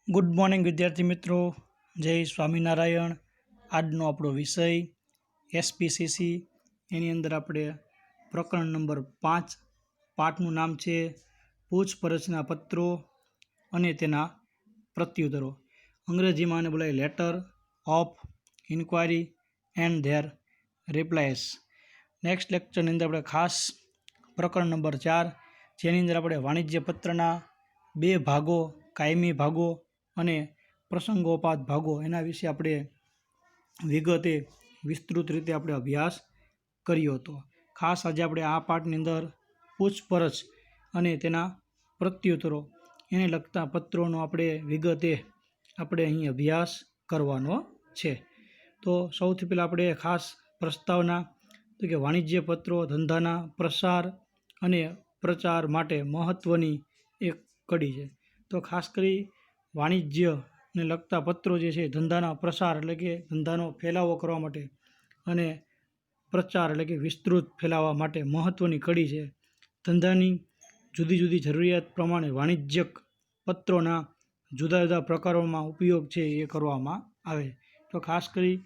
Good morning વિદ્યાર્થી મિત્રો, જય સ્વામિનારાયણ। આજનો આપણો વિષય એસપીસીસી, એની અંદર આપણે પ્રકરણ નંબર 5, પાઠનું નામ છે પૂછપરછના પત્રો અને તેના પ્રત્યુત્તરો। અંગ્રેજીમાં આને બોલાય letter of inquiry and their replies. Next લેક્ચરની અંદર આપણે ખાસ પ્રકરણ નંબર 4, જેની અંદર આપણે વાણિજ્ય પત્રના 2 ભાગો, કાયમી ભાગો અને પ્રસંગોપાત ભાગો, એના વિશે આપણે વિગતે વિસ્તૃત રીતે આપણે અભ્યાસ કર્યો હતો। ખાસ આજે આપણે આ પાઠની અંદર પૂછપરછ અને તેના પ્રત્યુત્તરો એને લગતા પત્રોનો આપણે વિગતે આપણે અહીં અભ્યાસ કરવાનો છે। તો સૌથી પહેલાં આપણે ખાસ પ્રસ્તાવના, તો કે વાણિજ્ય પત્રો ધંધાના પ્રસાર અને પ્રચાર માટે મહત્ત્વની એક કડી છે। તો ખાસ કરી વાણિજ્યને લગતા પત્રો જે છે, ધંધાના પ્રસાર એટલે કે ધંધાનો ફેલાવો કરવા માટે અને પ્રચાર એટલે કે વિસ્તૃત ફેલાવવા માટે મહત્ત્વની કડી છે। ધંધાની જુદી જુદી જરૂરિયાત પ્રમાણે વાણિજ્યક પત્રોના જુદા જુદા પ્રકારોમાં ઉપયોગ છે એ કરવામાં આવે। તો ખાસ કરી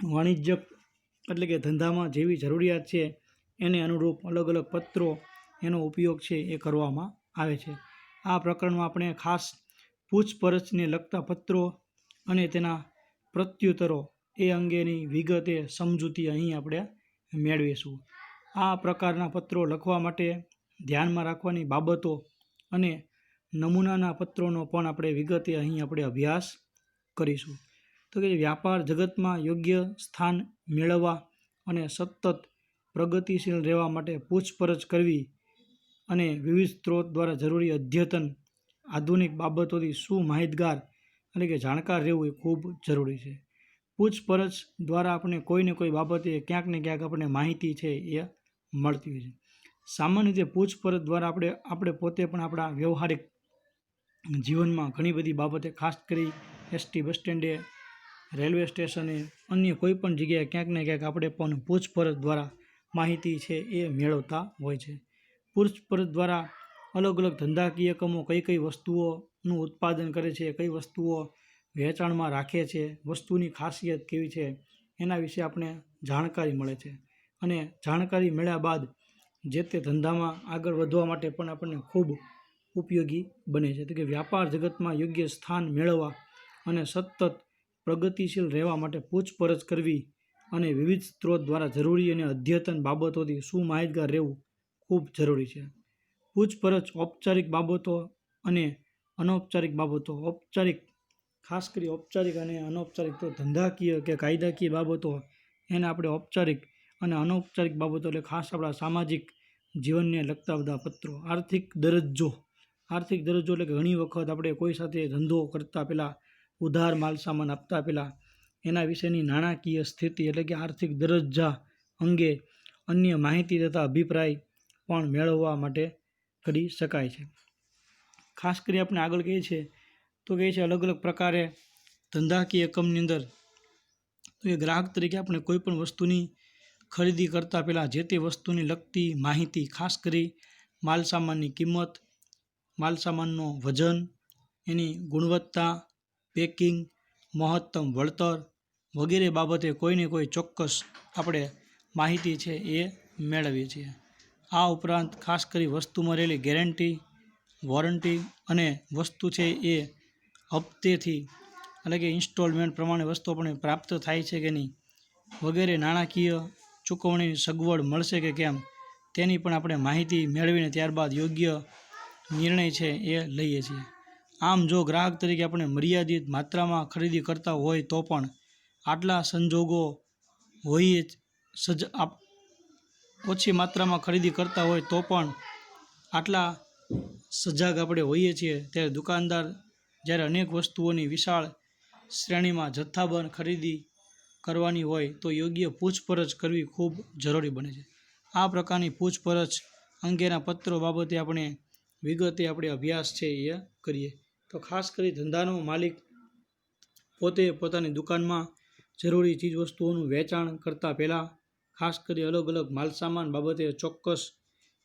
વાણિજ્યક એટલે કે ધંધામાં જેવી જરૂરિયાત છે એને અનુરૂપ અલગ અલગ પત્રો એનો ઉપયોગ છે એ કરવામાં આવે છે। આ પ્રકરણમાં આપણે ખાસ પૂછપરછને લગતા પત્રો અને તેના પ્રત્યુત્તરો એ અંગેની વિગતે સમજૂતી અહીં આપણે મેળવીશું। આ પ્રકારના પત્રો લખવા માટે ધ્યાનમાં રાખવાની બાબતો અને નમૂનાના પત્રોનો પણ આપણે વિગતે અહીં આપણે અભ્યાસ કરીશું। તો કે વ્યાપાર જગતમાં યોગ્ય સ્થાન મેળવવા અને સતત પ્રગતિશીલ રહેવા માટે પૂછપરછ કરવી અને વિવિધ સ્ત્રોત દ્વારા જરૂરી અદ્યતન આધુનિક બાબતોથી શું માહિતગાર એટલે કે જાણકાર રહેવું એ ખૂબ જરૂરી છે। પૂછપરછ દ્વારા આપણે કોઈને કોઈ બાબતે ક્યાંક ને ક્યાંક આપણને માહિતી છે એ મળતી હોય છે। સામાન્ય રીતે પૂછપરછ દ્વારા આપણે પોતે પણ આપણા વ્યવહારિક જીવનમાં ઘણી બધી બાબતે, ખાસ કરી એસટી બસ સ્ટેન્ડે, રેલવે સ્ટેશને, અન્ય કોઈ પણ જગ્યાએ ક્યાંક ને ક્યાંક આપણે પણ પૂછપરછ દ્વારા માહિતી છે એ મેળવતા હોય છે। પૂછપરછ દ્વારા અલગ અલગ ધંધાકીય એકમો કઈ કઈ વસ્તુઓનું ઉત્પાદન કરે છે, કઈ વસ્તુઓ વેચાણમાં રાખે છે, વસ્તુની ખાસિયત કેવી છે, એના વિશે આપણે જાણકારી મળે છે। અને જાણકારી મળ્યા બાદ જે તે ધંધામાં આગળ વધવા માટે પણ આપણને ખૂબ ઉપયોગી બને છે। તો કે વ્યાપાર જગતમાં યોગ્ય સ્થાન મેળવવા અને સતત પ્રગતિશીલ રહેવા માટે પૂછપરછ કરવી અને વિવિધ સ્ત્રોત દ્વારા જરૂરી અને અદ્યતન બાબતોથી શું માહિતગાર રહેવું ખૂબ જરૂરી છે। પૂછપરછ ઔપચારિક બાબતો અને અનૌપચારિક બાબતો, ઔપચારિક, ખાસ કરી ઔપચારિક અને અનૌપચારિક, તો ધંધાકીય કે કાયદાકીય બાબતો એને આપણે ઔપચારિક, અને અનૌપચારિક બાબતો એટલે ખાસ આપણા સામાજિક જીવનને લગતા બધા પત્રો। આર્થિક દરજ્જો એટલે કે ઘણી વખત આપણે કોઈ સાથે ધંધો કરતા પહેલાં, ઉધાર માલસામાન આપતા પહેલાં એના વિશેની નાણાકીય સ્થિતિ એટલે કે આર્થિક દરજ્જા અંગે અન્ય માહિતી તથા અભિપ્રાય પણ મેળવવા માટે કરી શકાય છે। ખાસ કરી આપણે આગળ કહીએ છીએ તો કહે છે અલગ અલગ પ્રકારે ધંધાકીય એકમની અંદર, તો એ ગ્રાહક તરીકે આપણે કોઈ પણ વસ્તુની ખરીદી કરતાં પહેલાં જે તે વસ્તુની લગતી માહિતી, ખાસ કરી માલસામાનની કિંમત, માલસામાનનો વજન, એની ગુણવત્તા, પેકિંગ, મહત્તમ વળતર વગેરે બાબતે કોઈને કોઈ ચોક્કસ આપણે માહિતી છે એ મેળવીએ છીએ। આ ઉપરાંત ખાસ કરી વસ્તુમાં રહેલી ગેરંટી, વોરંટી અને વસ્તુ છે એ હપ્તેથી એટલે કે ઇન્સ્ટોલમેન્ટ પ્રમાણે વસ્તુ આપણે પ્રાપ્ત થાય છે કે નહીં વગેરે, નાણાકીય ચૂકવણીની સગવડ મળશે કે કેમ તેની પણ આપણે માહિતી મેળવીને ત્યારબાદ યોગ્ય નિર્ણય છે એ લઈએ છીએ। આમ જો ગ્રાહક તરીકે આપણે મર્યાદિત માત્રામાં ખરીદી કરતા હોય તો પણ આટલા સંજોગો હોઈએ ઓછી માત્રામાં ખરીદી કરતા હોય તો પણ આટલા સજાગ આપણે હોઈએ છીએ, ત્યારે દુકાનદાર જ્યારે અનેક વસ્તુઓની વિશાળ શ્રેણીમાં જથ્થાબંધ ખરીદી કરવાની હોય તો યોગ્ય પૂછપરછ કરવી ખૂબ જરૂરી બને છે। આ પ્રકારની પૂછપરછ અંગેના પત્રો બાબતે આપણે વિગતે આપણે અભ્યાસ છે એ કરીએ। તો ખાસ કરી ધંધાનો માલિક પોતે પોતાની દુકાનમાં જરૂરી ચીજવસ્તુઓનું વેચાણ કરતાં પહેલાં ખાસ કરી અલગ અલગ માલસામાન બાબતે ચોક્કસ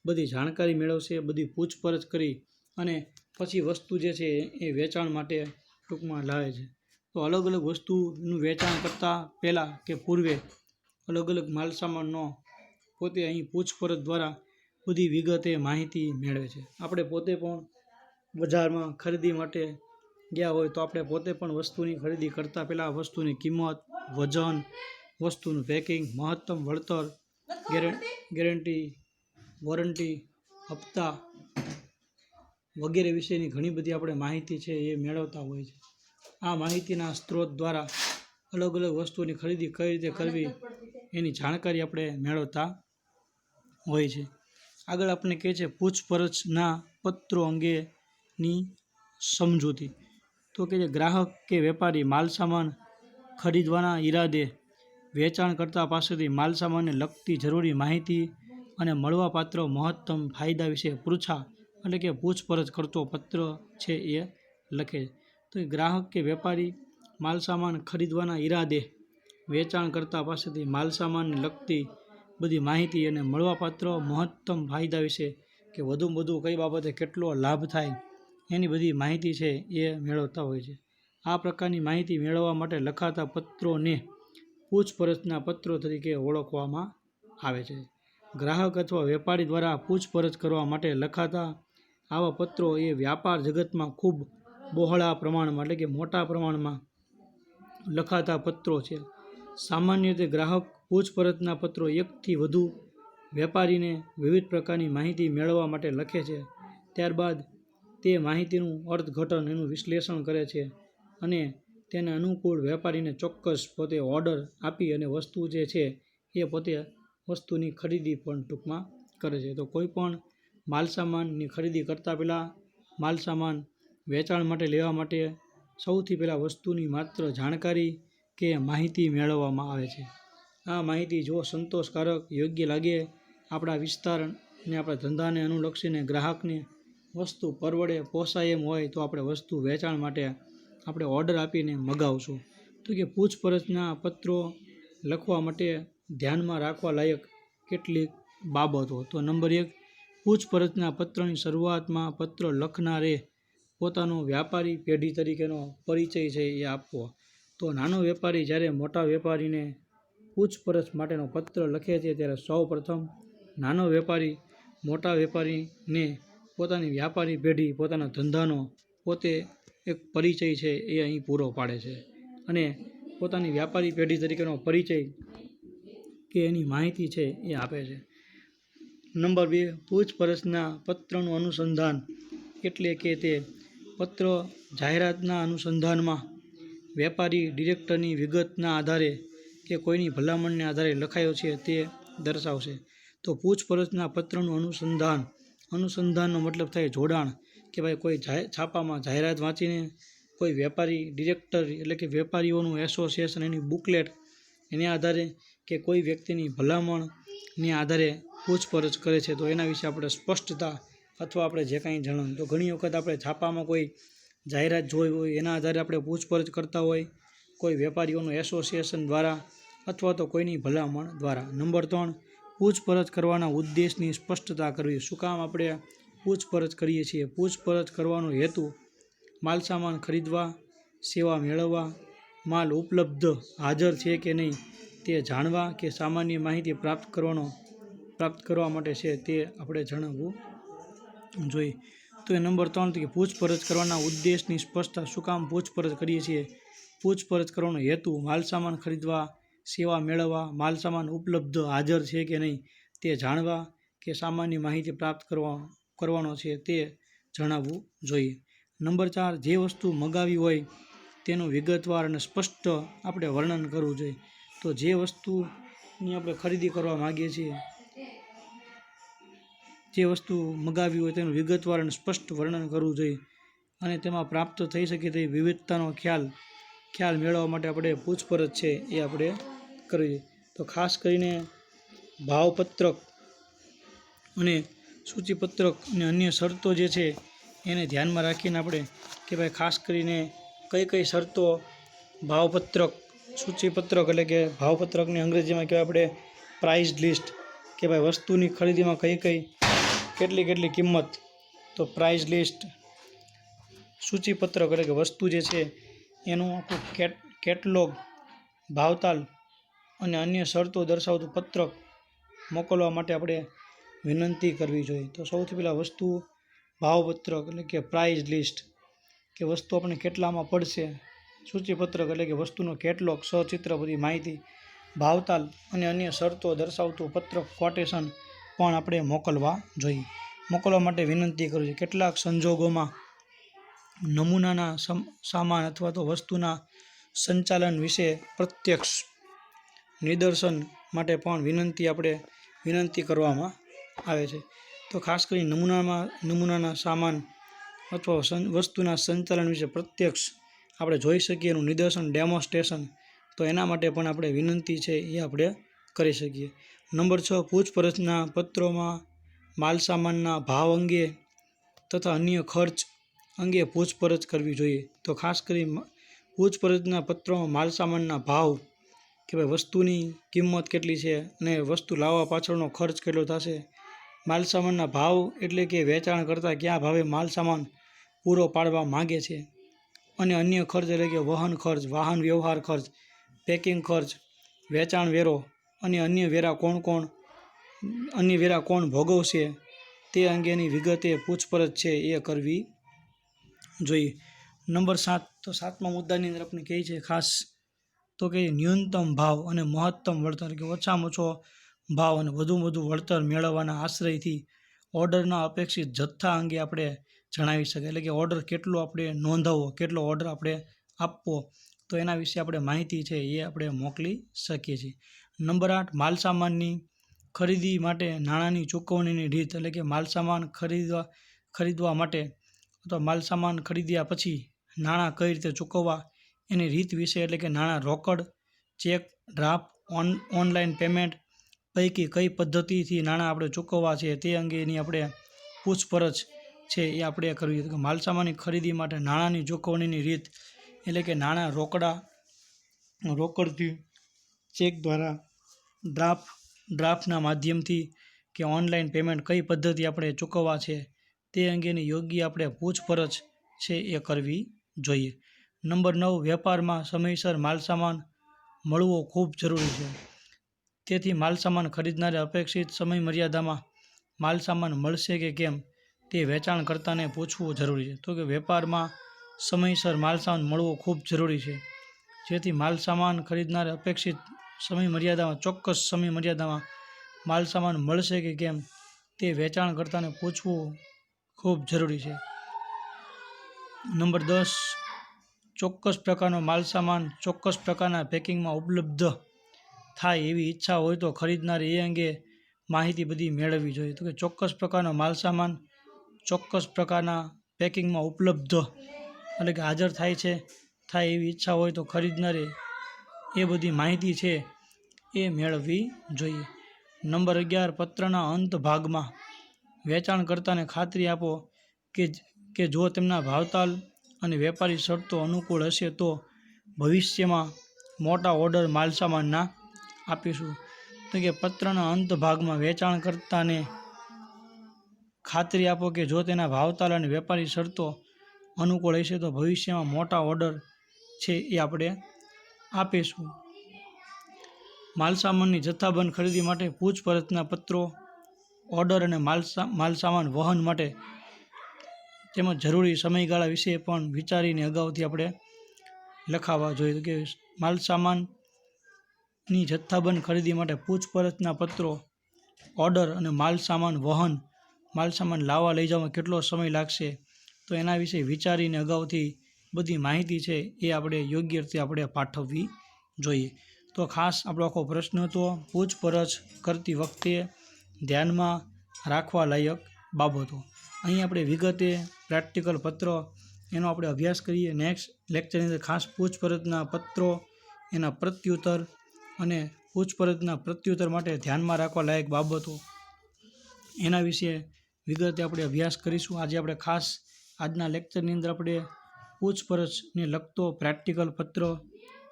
બધી જાણકારી મેળવશે, બધી પૂછપરછ કરી અને પછી વસ્તુ જે છે એ વેચાણ માટે ટૂંકમાં લાવે છે. તો અલગ અલગ વસ્તુનું વેચાણ કરતાં પહેલાં કે પૂર્વે અલગ અલગ માલસામાનનો પોતે અહીં પૂછપરછ દ્વારા બધી વિગતે માહિતી મેળવે છે. આપણે પોતે પણ બજારમાં ખરીદી માટે ગયા હોય તો આપણે પોતે પણ વસ્તુની ખરીદી કરતાં પહેલાં વસ્તુની કિંમત, વજન, વસ્તુનું પેકિંગ, મહત્તમ વળતર, ગેરંટી, વોરંટી, હપ્તા વગેરે વિશેની ઘણી બધી આપણે માહિતી છે એ મેળવતા હોય છે. આ માહિતીના સ્ત્રોત દ્વારા અલગ અલગ વસ્તુની ખરીદી કઈ રીતે કરવી એની જાણકારી આપણે મેળવતા હોય છે. આગળ આપણે કહે છે પૂછપરછના પત્રો અંગેની સમજૂતી. તો કે ગ્રાહક કે વેપારી માલસામાન ખરીદવાના ઈરાદે વેચાણકર્તા પાસેથી માલસામાનને લગતી જરૂરી માહિતી અને મળવાપાત્ર મહત્તમ ફાયદા વિશે એટલે કે પૂછપરછ કરતો પત્ર છે એ લખે. તો ગ્રાહક કે વેપારી માલસામાન ખરીદવાના ઈરાદે વેચાણકર્તા પાસેથી માલસામાનને લગતી બધી માહિતી અને મળવાપાત્ર મહત્તમ ફાયદા વિશે કે વધુમાં વધુ કઈ બાબતે કેટલો લાભ થાય એની બધી માહિતી છે એ મેળવતા હોય છે. આ પ્રકારની માહિતી મેળવવા માટે લખાતા પત્રોને પૂછપરછના પત્રો તરીકે ઓળખવામાં આવે છે. ગ્રાહક અથવા વેપારી દ્વારા પૂછપરછ કરવા માટે લખાતા આવા પત્રો એ વ્યાપાર જગતમાં ખૂબ બહોળા પ્રમાણમાં એટલે કે મોટા પ્રમાણમાં લખાતા પત્રો છે. સામાન્ય રીતે ગ્રાહક પૂછપરછના પત્રો એકથી વધુ વેપારીને વિવિધ પ્રકારની માહિતી મેળવવા માટે લખે છે. ત્યારબાદ તે માહિતીનું અર્થઘટન એનું વિશ્લેષણ કરે છે અને તેને અનુકૂળ વેપારીને ચોક્કસ પોતે ઓર્ડર આપી અને વસ્તુ જે છે એ પોતે વસ્તુની ખરીદી પણ ટૂંકમાં કરે છે. તો કોઈ પણ માલસામાનની ખરીદી કરતાં પહેલાં માલસામાન વેચાણ માટે લેવા માટે સૌથી પહેલાં વસ્તુની માત્ર જાણકારી કે માહિતી મેળવવામાં આવે છે. આ માહિતી જો સંતોષકારક યોગ્ય લાગે આપણા વિસ્તારને આપણા ધંધાને અનુલક્ષીને ગ્રાહકને વસ્તુ પરવડે પોસાય એમ હોય તો આપણે વસ્તુ વેચાણ માટે આપણે ઓર્ડર આપીને મગાવશું. તો કે પૂછપરછના પત્રો લખવા માટે ધ્યાનમાં રાખવા લાયક કેટલીક બાબતો. તો નંબર 1, પૂછપરછના પત્રની શરૂઆતમાં પત્ર લખનારે પોતાનો વ્યાપારી પેઢી તરીકેનો પરિચય છે એ આપવો. તો નાનો વેપારી જ્યારે મોટા વેપારીને પૂછપરછ માટેનો પત્ર લખે છે ત્યારે સૌ પ્રથમ નાનો વેપારી મોટા વેપારીને પોતાની વ્યાપારી પેઢી પોતાના ધંધાનો પોતે એક પરિચય છે એ અહીં પૂરો પાડે છે અને પોતાની વ્યાપારી પેઢી તરીકેનો પરિચય કે એની માહિતી છે એ આપે છે. નંબર 2, પૂછપરછના પત્રનું અનુસંધાન એટલે કે તે પત્ર જાહેરાતના અનુસંધાનમાં વેપારી ડિરેક્ટરની વિગતના આધારે કે કોઈની ભલામણને આધારે લખાયો છે તે દર્શાવશે. તો પૂછપરછના પત્રનું અનુસંધાનનો મતલબ થાય જોડાણ કે ભાઈ કોઈ છાપામાં જાહેરાત વાંચીને કોઈ વેપારી ડિરેક્ટર એટલે કે વેપારીઓનું એસોસિએશન એની બુકલેટ એને આધારે કે કોઈ વ્યક્તિની ભલામણને આધારે પૂછપરછ કરે છે તો એના વિશે આપણે સ્પષ્ટતા અથવા આપણે જે કાંઈ જણાવ્યું. તો ઘણી વખત આપણે છાપામાં કોઈ જાહેરાત જોઈ હોય એના આધારે આપણે પૂછપરછ કરતા હોય કોઈ વેપારીઓનું એસોસિએશન દ્વારા અથવા તો કોઈની ભલામણ દ્વારા. નંબર 3, પૂછપરછ કરવાના ઉદ્દેશની સ્પષ્ટતા કરવી. શું કામ આપણે પૂછપરછ કરીએ છીએ? પૂછપરછ કરવાનો હેતુ માલસામાન ખરીદવા, સેવા મેળવવા, માલ ઉપલબ્ધ હાજર છે કે નહીં તે જાણવા કે સામાન્ય માહિતી પ્રાપ્ત કરવા માટે છે તે આપણે જણાવવું જોઈએ. તો એ નંબર 3 કે પૂછપરછ કરવાના ઉદ્દેશની સ્પષ્ટતા. શું કામ પૂછપરછ કરીએ છીએ? પૂછપરછ કરવાનો હેતુ માલસામાન ખરીદવા, સેવા મેળવવા, માલસામાન ઉપલબ્ધ હાજર છે કે નહીં તે જાણવા કે સામાન્ય માહિતી પ્રાપ્ત કરવાનો છે તે જણાવવું જોઈએ. નંબર 4, જે વસ્તુ મગાવી હોય તેનું વિગતવાર અને સ્પષ્ટ આપણે વર્ણન કરવું જોઈએ. તો જે વસ્તુની આપણે ખરીદી કરવા માગીએ છીએ, જે વસ્તુ મગાવી હોય તેનું વિગતવાર અને સ્પષ્ટ વર્ણન કરવું જોઈએ અને તેમાં પ્રાપ્ત થઈ શકે તેવી વિવિધતાનો ખ્યાલ મેળવવા માટે આપણે પૂછપરછ છે એ આપણે કરવી. તો ખાસ કરીને ભાવપત્રક અને સૂચિપત્રક અને અન્ય શરતો જે છે એને ધ્યાનમાં રાખીને આપણે કે ભાઈ ખાસ કરીને કઈ શરતો ભાવપત્રક, સૂચિપત્રક એટલે કે ભાવપત્રકની અંગ્રેજીમાં કહેવાય આપણે પ્રાઇસ લિસ્ટ કે ભાઈ વસ્તુની ખરીદીમાં કેટલી કિંમત. તો પ્રાઇસ લિસ્ટ સૂચિપત્રક એટલે કે વસ્તુ જે છે એનું આખું કેટલોગ, ભાવતાલ અને અન્ય શરતો દર્શાવતું પત્રક મોકલવા માટે આપણે વિનંતી કરવી જોઈએ. તો સૌથી પહેલાં વસ્તુ ભાવપત્રક એટલે કે પ્રાઇઝ લિસ્ટ, કે વસ્તુ આપણે કેટલામાં પડશે. સૂચિપત્રક એટલે કે વસ્તુનો કેટલોગ, સચિત્ર બધી માહિતી, ભાવતાલ અને અન્ય શરતો દર્શાવતું પત્રક કોટેશન પણ આપણે મોકલવા જોઈએ. મોકલવા માટે વિનંતી કરવી જોઈએ. કેટલાક સંજોગોમાં નમૂનાના સામાન અથવા તો વસ્તુના સંચાલન વિશે પ્રત્યક્ષ નિદર્શન માટે પણ વિનંતી કરવામાં આવે છે. તો ખાસ કરી નમૂનાના સામાન અથવા વસ્તુના સંચાલન વિશે પ્રત્યક્ષ આપણે જોઈ શકીએ એનું નિદર્શન, ડેમોન્સ્ટ્રેશન, તો એના માટે પણ આપણે વિનંતી છે એ આપણે કરી શકીએ. નંબર 6, પૂછપરછના પત્રોમાં માલસામાનના ભાવ અંગે તથા અન્ય ખર્ચ અંગે પૂછપરછ કરવી જોઈએ. તો ખાસ કરી પૂછપરછના પત્રોમાં માલસામાનના ભાવ, કે ભાઈ વસ્તુની કિંમત કેટલી છે અને વસ્તુ લાવવા પાછળનો ખર્ચ કેટલો થશે. માલસામાનના ભાવ એટલે કે વેચાણ કરતાં કયા ભાવે માલસામાન પૂરો પાડવા માગે છે. અને અન્ય ખર્ચ એટલે કે વહન ખર્ચ, વાહન વ્યવહાર ખર્ચ, પેકિંગ ખર્ચ, વેચાણ વેરો અને અન્ય વેરા કોણ ભોગવશે તે અંગેની વિગતે પૂછપરછ છે એ કરવી જોઈએ. નંબર 7, તો 7મા મુદ્દાની અંદર આપણે કહે છે ખાસ તો કે ન્યૂનતમ ભાવ અને મહત્તમ વળતર, કે ઓછામાં ઓછો ભાવ અને વધુમાં વધુ વળતર મેળવવાના આશ્રયથી ઓર્ડરના અપેક્ષિત જથ્થા અંગે આપણે જણાવી શકીએ. એટલે કે ઓર્ડર કેટલો આપણે નોંધાવવો, કેટલો ઓર્ડર આપણે આપવો, તો એના વિશે આપણે માહિતી છે એ આપણે મોકલી શકીએ છીએ. નંબર 8, માલસામાનની ખરીદી માટે નાણાંની ચૂકવણીની રીત, એટલે કે માલસામાન ખરીદવા માટે અથવા માલસામાન ખરીદ્યા પછી નાણાં કઈ રીતે ચૂકવવા એની રીત વિશે, એટલે કે નાણાં રોકડ, ચેક, ડ્રાફ્ટ, ઓનલાઈન પેમેન્ટ પૈકી કઈ પદ્ધતિથી નાણાં આપણે ચૂકવવા છે તે અંગેની આપણે પૂછપરછ છે એ આપણે કરવી. કે માલસામાનની ખરીદી માટે નાણાંની ચૂકવણીની રીત, એટલે કે નાણાં રોકડથી, ચેક દ્વારા, ડ્રાફ્ટના માધ્યમથી કે ઓનલાઈન પેમેન્ટ કઈ પદ્ધતિ આપણે ચૂકવવા છે તે અંગેની યોગ્ય આપણે પૂછપરછ છે એ કરવી જોઈએ. નંબર 9, વેપારમાં સમયસર માલસામાન મળવો ખૂબ જરૂરી છે. તેથી માલસામાન ખરીદનારે અપેક્ષિત સમયમર્યાદામાં માલસામાન મળશે કે કેમ તે વેચાણકર્તાને પૂછવું જરૂરી છે. તો કે વેપારમાં સમયસર માલસામાન મળવો ખૂબ જરૂરી છે. જેથી માલસામાન ખરીદનારે અપેક્ષિત ચોક્કસ સમયમર્યાદામાં માલસામાન મળશે કે કેમ તે વેચાણકર્તાને પૂછવું ખૂબ જરૂરી છે. નંબર 10, ચોક્કસ પ્રકારનો માલસામાન ચોક્કસ પ્રકારના પેકિંગમાં ઉપલબ્ધ થાય એવી ઈચ્છા હોય તો ખરીદનારે એ અંગે માહિતી બધી મેળવવી જોઈએ. તો કે ચોક્કસ પ્રકારનો માલસામાન ચોક્કસ પ્રકારના પેકિંગમાં ઉપલબ્ધ એટલે કે હાજર થાય એવી ઈચ્છા હોય તો ખરીદનારે એ બધી માહિતી છે એ મેળવવી જોઈએ. નંબર 11, પત્રના અંત ભાગમાં વેચાણકર્તાને ખાતરી આપો કે જો તેમના ભાવતાલ અને વેપારી શરતો અનુકૂળ હશે તો ભવિષ્યમાં મોટા ઓર્ડર માલસામાનના આપીશું. તો કે પત્રના અંત ભાગમાં વેચાણકર્તાને ખાતરી આપો કે જો તેના ભાવતાલ અને વેપારી શરતો અનુકૂળ હશે તો ભવિષ્યમાં મોટા ઓર્ડર છે એ આપણે આપીશું. માલસામાનની જથ્થાબંધ ખરીદી માટે પૂછપરછના પત્રો, ઓર્ડર અને માલસામાન વહન માટે તેમજ જરૂરી સમયગાળા વિશે પણ વિચારીને અગાઉથી આપણે લખાવવા જોઈએ. તો કે માલસામાનની જથ્થાબંધ ખરીદી માટે પૂછપરછના પત્રો, ઓર્ડર અને માલસામાન લાવવા લઈ જવામાં કેટલો સમય લાગશે તો એના વિશે વિચારીને અગાઉથી બધી માહિતી છે એ આપણે યોગ્ય રીતે આપણે પાઠવવી જોઈએ. તો ખાસ આપણો આખો પ્રશ્ન હતો પૂછપરછ કરતી વખતે ધ્યાનમાં રાખવા લાયક બાબતો. અહીં આપણે વિગતે પ્રેક્ટિકલ પત્ર એનો આપણે અભ્યાસ કરીએ. નેક્સ્ટ લેક્ચરની અંદર ખાસ પૂછપરછના પત્રો, એના પ્રત્યુત્તર અને પૂછપરછના પ્રત્યુત્તર માટે ધ્યાનમાં રાખવા લાયક બાબતો એના વિશે વિગતે આપણે અભ્યાસ કરીશું. આજે આપણે ખાસ આજના લેક્ચરની અંદર આપણે પૂછપરછને લગતો પ્રેક્ટિકલ પત્ર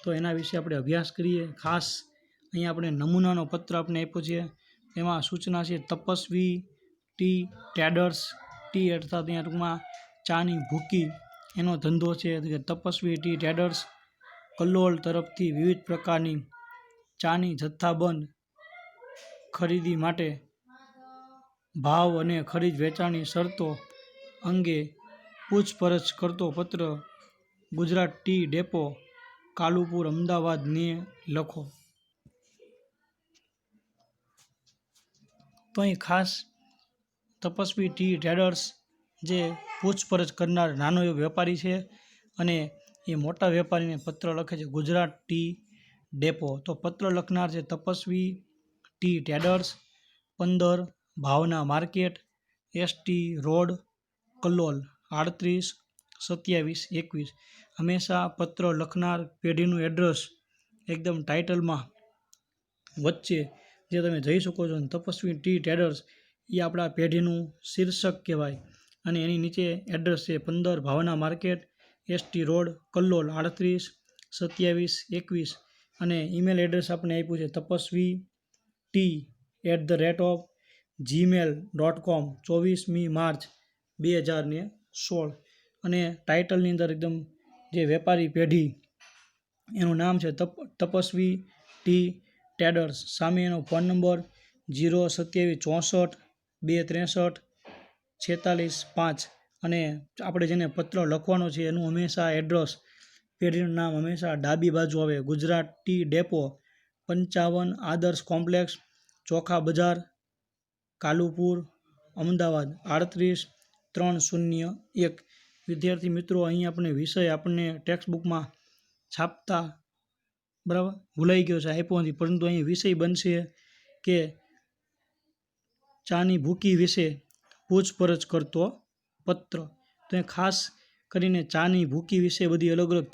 તો એના વિશે આપણે અભ્યાસ કરીએ. ખાસ અહીંયા આપણે નમૂનાનો પત્ર આપણે આપ્યો છે. એમાં સૂચના છે તપસ્વી ટી ટ્રેડર્સ, ટી અર્થાત અહીંયા ટૂંકમાં ચાની ભૂકી એનો ધંધો છે કે તપસ્વી ટી ટ્રેડર્સ કલ્લોલ તરફથી વિવિધ પ્રકારની ચાની જથ્થાબંધ ખરીદી માટે ભાવ અને ખરીદ વેચાણની શરતો અંગે પૂછપરછ કરતો પત્ર ગુજરાત ટી ડેપો કાલુપુર અમદાવાદને લખો. તો અહીં ખાસ તપસ્વી ટી ટ્રેડર્સ જે પૂછપરછ કરનાર નાનો એવો વેપારી છે અને એ મોટા વેપારીને પત્ર લખે છે ગુજરાત ટી ડેપો. તો પત્ર લખનાર છે તપસ્વી ટી ટ્રેડર્સ 15 ભાવના માર્કેટ એસટી રોડ કલ્લોલ 382721. હંમેશા પત્ર લખનાર પેઢીનું એડ્રેસ એકદમ ટાઇટલમાં વચ્ચે જે તમે જોઈ શકો છો તપસ્વી ટી ટ્રેડર્સ એ આપણા પેઢીનું શીર્ષક કહેવાય અને એની નીચે એડ્રેસ છે 15 ભાવના માર્કેટ એસટી રોડ કલ્લોલ 382721 અને ઈમેલ એડ્રેસ આપણે આપ્યું છે tapasvi@gmail.com 24મી માર્ચ 2016 અને ટાઇટલની અંદર એકદમ જે વેપારી પેઢી એનું નામ છે તપસ્વી ટી ટ્રેડર્સ. સામે એનો ફોન નંબર 02764 263 46 5 અને આપણે જેને પત્ર લખવાનો છે એનું હંમેશા એડ્રેસ પેઢીનું નામ હંમેશા ડાબી બાજુ આવે. ગુજરાત ટી ડેપો 55 આદર્શ કોમ્પ્લેક્સ ચોખા બજાર કાલુપુર અમદાવાદ 38301. વિદ્યાર્થી મિત્રો અહીં આપણે વિષય આપણને ટેક્સ્ટબુકમાં છાપતા બરાબર ભૂલાઈ ગયો છે આપ્યો નથી, પરંતુ અહીં વિષય બનશે કે ચાની ભૂકી વિશે પૂછપરછ કરતો પત્ર. તો એ ખાસ કરીને ચાની ભૂકી વિશે બધી અલગ અલગ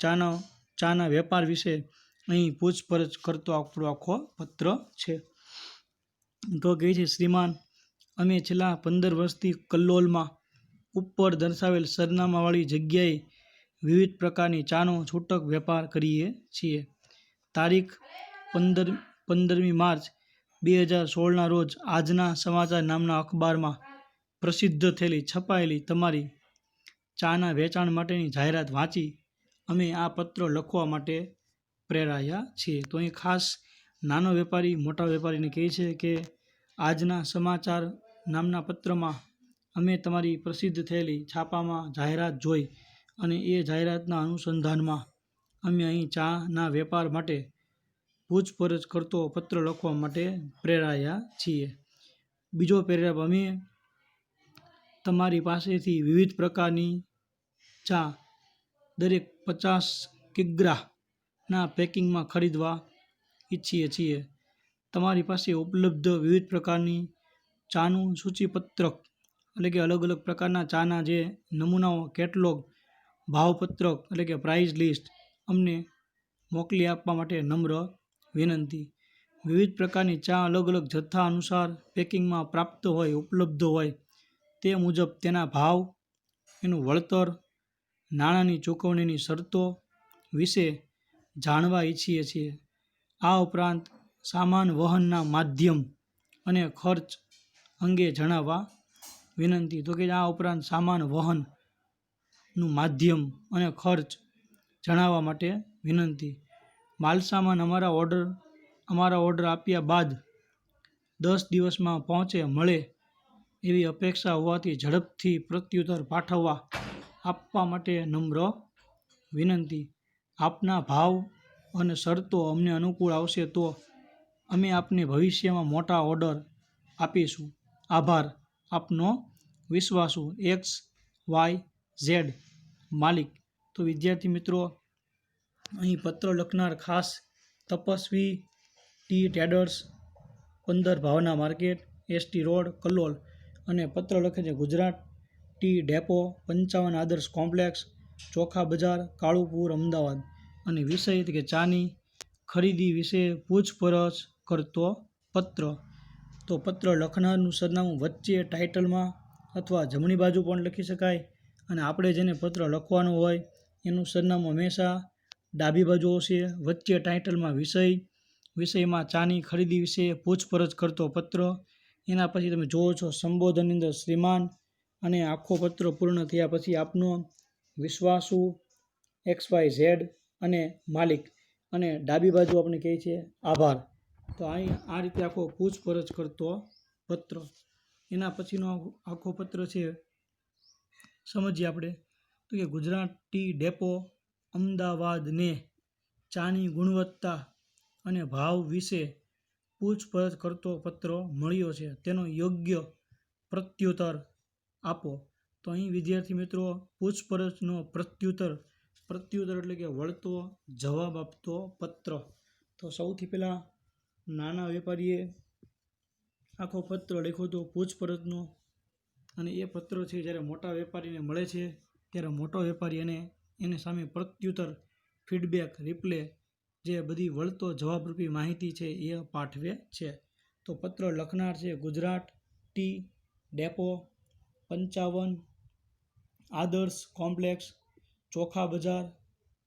ચાના વેપાર વિશે અહીં પૂછપરછ કરતો આપણો આખો પત્ર છે. તો કહે છે શ્રીમાન, અમે છેલ્લા 15 વર્ષથી કલ્લોલમાં ઉપર દર્શાવેલ સરનામાવાળી જગ્યાએ વિવિધ પ્રકારની ચાનો છૂટક વેપાર કરીએ છીએ. તારીખ 15મી માર્ચ 2016ના રોજ આજના સમાચાર નામના અખબારમાં પ્રસિદ્ધ થયેલી છપાયેલી તમારી ચાના વેચાણ માટેની જાહેરાત વાંચી અમે આ પત્ર લખવા માટે પ્રેરાયા છીએ. તો અહીં ખાસ નાનો વેપારી મોટા વેપારીને કહે છે કે આજના સમાચાર નામના પત્રમાં અમે તમારી પ્રસિદ્ધ થયેલી છાપામાં જાહેરાત જોઈ અને એ જાહેરાતના અનુસંધાનમાં અમે અહીં ચાના વેપાર માટે પૂછપરછ કરતો પત્ર લખવા માટે પ્રેરાયા છીએ. બીજો પેરેગ્રાફ, અમે તમારી પાસેથી વિવિધ પ્રકારની ચા દરેક 50 કિગ્રાના પેકિંગમાં ખરીદવા ઈચ્છીએ છીએ. તમારી પાસે ઉપલબ્ધ વિવિધ પ્રકારની ચાનું સૂચિપત્રક એટલે કે અલગ અલગ પ્રકારના ચાના જે નમૂનાઓ કેટલોગ ભાવપત્રક એટલે કે પ્રાઇસ લિસ્ટ અમને મોકલી આપવા માટે નમ્ર વિનંતી. વિવિધ પ્રકારની ચા અલગ અલગ જથ્થા અનુસાર પેકિંગમાં પ્રાપ્ત હોય ઉપલબ્ધ હોય તે મુજબ તેના ભાવ, એનું વળતર, નાણાંની ચૂકવણીની શરતો વિશે જાણવા ઈચ્છીએ છીએ. આ ઉપરાંત સામાન વહનના માધ્યમ અને ખર્ચ અંગે જણાવવા વિનંતી. તો કે આ ઉપરાંત સામાન વહનનું માધ્યમ અને ખર્ચ જણાવવા માટે વિનંતી. માલસામાન અમારા ઓર્ડર આપ્યા બાદ 10 દિવસમાં પહોંચે મળે એવી અપેક્ષા હોવાથી ઝડપથી પ્રત્યુત્તર પાઠવવા આપવા માટે નમ્ર વિનંતી. આપના ભાવ અને શરતો અમને અનુકૂળ આવશે તો અમે આપને ભવિષ્યમાં મોટા ઓર્ડર આપીશું. આભાર. આપનો વિશ્વાસુ XYZ માલિક. તો વિદ્યાર્થી મિત્રો, અહીં પત્ર લખનાર ખાસ તપસ્વી ટી ટ્રેડર્સ 15 ભાવના માર્કેટ એસટી રોડ કલ્લોલ અને પત્ર લખે છે ગુજરાત ટી ડેપો 55 આદર્શ કોમ્પ્લેક્સ ચોખા બજાર કાલુપુર અમદાવાદ અને વિષય કે ચાની ખરીદી વિશે પૂછપરછ કરતો પત્ર. તો પત્ર લખનારનું સરનામું વચ્ચે ટાઇટલમાં અથવા જમણી બાજુ પણ લખી શકાય અને આપણે જેને પત્ર લખવાનો હોય એનું સરનામું હંમેશા ડાબી બાજુ આવશે. વચ્ચે ટાઇટલમાં વિષયમાં ચાની ખરીદી વિશે પૂછપરછ કરતો પત્ર. એના પછી તમે જુઓ છો સંબોધનની અંદર શ્રીમાન અને આખો પત્ર પૂર્ણ થયા પછી આપનો વિશ્વાસુ, XYZ અને માલિક, અને ડાબી બાજુ આપણે કહીએ છીએ આભાર. તો અહીં આ રીતે આખો પૂછપરછ કરતો પત્ર. એના પછીનો આખો પત્ર છે, સમજીએ આપણે. તો કે ગુજરાત ટી ડેપો અમદાવાદને ચાની ગુણવત્તા અને ભાવ વિશે પૂછપરછ કરતો પત્ર મળ્યો છે, તેનો યોગ્ય પ્રત્યુત્તર આપો. તો અહીં વિદ્યાર્થી મિત્રો પૂછપરછનો પ્રત્યુત્તર એટલે કે વળતો જવાબ આપતો પત્ર. તો સૌથી પહેલાં નાના વેપારીએ આખો પત્ર લખ્યો હતો પૂછપરછનો, અને એ પત્ર છે જ્યારે મોટા વેપારીને મળે છે ત્યારે મોટો વેપારી એને સામે પ્રત્યુત્તર, ફીડબેક, રિપ્લે, જે બધી વળતો જવાબરૂપી માહિતી છે એ પાઠવે છે. તો પત્ર લખનાર છે ગુજરાત ટી ડેપો 55 આદર્શ કોમ્પ્લેક્સ, ચોખા બજાર,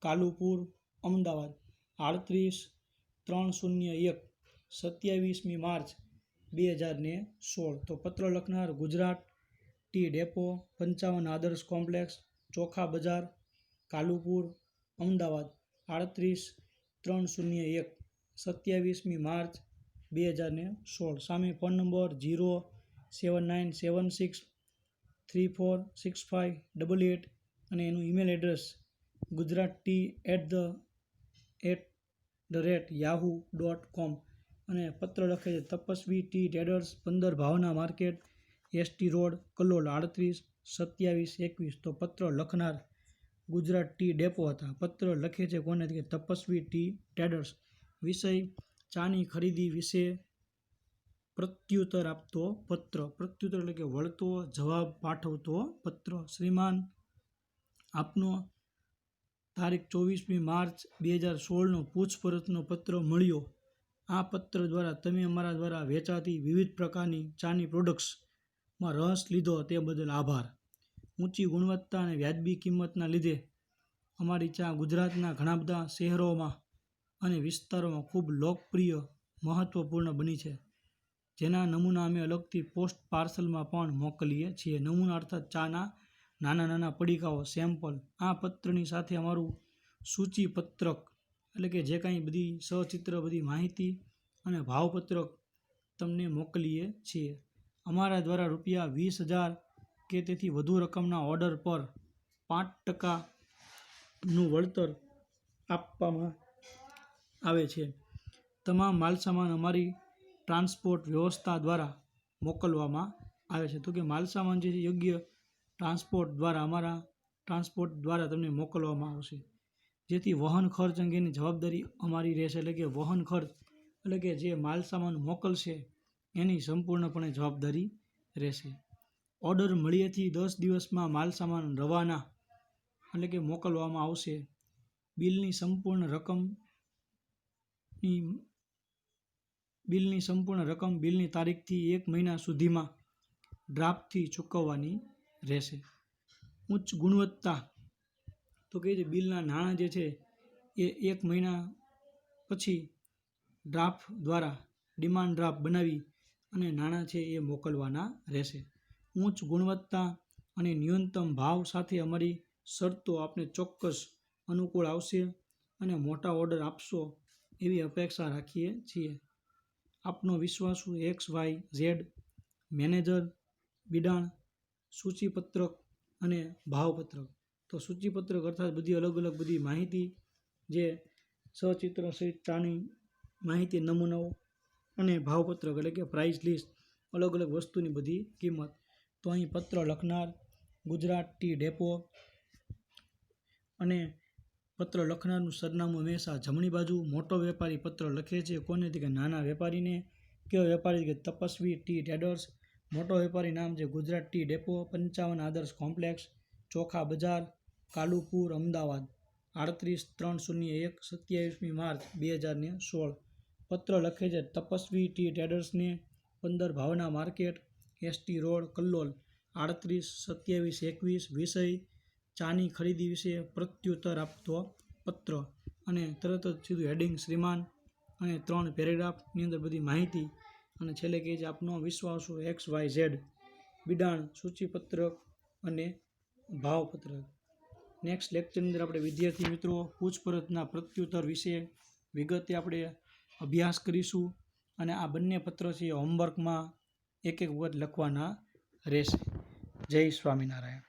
કાલુપુર, અમદાવાદ 38-301, 27મી માર્ચ 2016. તો પત્ર લખનાર ગુજરાત ટી ડેપો 55 આદર્શ કોમ્પ્લેક્સ, ચોખા બજાર, કાલુપુર, અમદાવાદ 38-301, 27મી માર્ચ 2016. સામે ફોન નંબર 07976346588 અને એનું ઈમેલ એડ્રેસ gujarati@yahoo.com. અને પત્ર લખે છે તપસ્વી ટી ટ્રેડર્સ, 15 ભાવના માર્કેટ, ST રોડ, કલોલ 38-27-21. તો પત્ર લખનાર ગુજરાત ટી ડેપો હતા. પત્ર લખે છે કોને? કે તપસ્વી ટી ટ્રેડર્સ. વિષય ચાની ખરીદી વિશે પ્રત્યુત્તર આપતો પત્ર. પ્રત્યુત્તર એટલે કે વળતો જવાબ પાઠવતો પત્ર. શ્રીમાન, આપનો તારીખ 24મી માર્ચ 2016નો પૂછપરછનો પત્ર મળ્યો. આ પત્ર દ્વારા તમે અમારા દ્વારા વેચાતી વિવિધ પ્રકારની ચાની પ્રોડક્ટ્સમાં રસ લીધો તે બદલ આભાર. ઊંચી ગુણવત્તા અને વ્યાજબી કિંમતના લીધે અમારી ચા ગુજરાતના ઘણા બધા શહેરોમાં અને વિસ્તારોમાં ખૂબ લોકપ્રિય, મહત્વપૂર્ણ બની છે, જેના નમૂના અમે અલગથી પોસ્ટ પાર્સલમાં પણ મોકલીએ છીએ. નમૂના અર્થાત ચાના નાના પડીકાઓ, સેમ્પલ. આ પત્રની સાથે અમારું સૂચિપત્રક એટલે કે જે કાંઈ બધી સચિત્ર બધી માહિતી અને ભાવપત્રક તમને મોકલીએ છીએ. અમારા દ્વારા રૂપિયા 20,000 કે તેથી વધુ રકમના ઓર્ડર પર 5%નું વળતર આપવામાં આવે છે. તમામ માલસામાન અમારી ટ્રાન્સપોર્ટ વ્યવસ્થા દ્વારા મોકલવામાં આવે છે. તો કે માલસામાન જે યોગ્ય ટ્રાન્સપોર્ટ દ્વારા અમારા ટ્રાન્સપોર્ટ દ્વારા તમને મોકલવામાં આવશે, જેથી વહન ખર્ચ અંગેની જવાબદારી અમારી રહેશે. એટલે કે વહન ખર્ચ એટલે કે જે માલસામાન મોકલશે એની સંપૂર્ણપણે જવાબદારી રહેશે. ઓર્ડર મળ્યેથી 10 દિવસમાં માલસામાન રવાના એટલે કે મોકલવામાં આવશે. બિલની સંપૂર્ણ રકમ બિલની તારીખથી 1 મહિના સુધીમાં ડ્રાફ્ટથી ચૂકવવાની રહેશે. ઉચ્ચ ગુણવત્તા તો કે છે બિલના નાણાં જે છે એ 1 મહિના પછી ડ્રાફ્ટ દ્વારા ડિમાન્ડ ડ્રાફ્ટ બનાવી અને નાણાં છે એ મોકલવાના રહેશે. ઉચ્ચ ગુણવત્તા અને ન્યૂનતમ ભાવ સાથે અમારી શરતો આપને ચોક્કસ અનુકૂળ આવશે અને મોટા ઓર્ડર આપશો એવી અપેક્ષા રાખીએ છીએ. આપનો વિશ્વાસુ XYZ મેનેજર, બિડાણ. સૂચિપત્રક અને ભાવપત્રક. તો સૂચિપત્રક અર્થાત બધી અલગ બધી માહિતી, જે સચિત્ર સહિત ચાની માહિતી, નમૂનાઓ, અને ભાવપત્રક એટલે કે પ્રાઇસ લિસ્ટ, અલગ વસ્તુની બધી કિંમત. તો અહીં પત્ર લખનાર ગુજરાત ટી ડેપો, અને પત્ર લખનારનું સરનામું હંમેશા જમણી બાજુ. મોટો વેપારી પત્ર લખે છે કોને? કે નાના વેપારીને. કેવો વેપારી? કે તપસ્વી ટી ટ્રેડર્સ. મોટો વેપારી નામ છે ગુજરાત ટી ડેપો 55 આદર્શ કોમ્પ્લેક્સ, ચોખા બજાર, કાલુપુર, અમદાવાદ 38-301, 27મી માર્ચ 2016. પત્ર લખે છે તપસ્વી ટી ટ્રેડર્સને, 15 ભાવના માર્કેટ, ST રોડ, કલ્લોલ 38-27-21. વિષય ચાની ખરીદી વિશે પ્રત્યુત્તર આપતો પત્ર. અને તરત જ સીધું હેડિંગ શ્રીમાન અને 3 પેરેગ્રાફની અંદર બધી માહિતી. અને છેલ્લે કહે છે આપનો વિશ્વાસુ XYZ બિડાણ, સૂચિપત્રક અને ભાવપત્રક. નેક્સ્ટ લેક્ચરની અંદર આપણે વિદ્યાર્થી મિત્રો પૂછપરછના પ્રત્યુત્તર વિશે વિગતે આપણે અભ્યાસ કરીશું અને આ બંને પત્ર છે એ હોમવર્કમાં એક એક વખત લખવાના રહેશે. જય સ્વામિનારાયણ.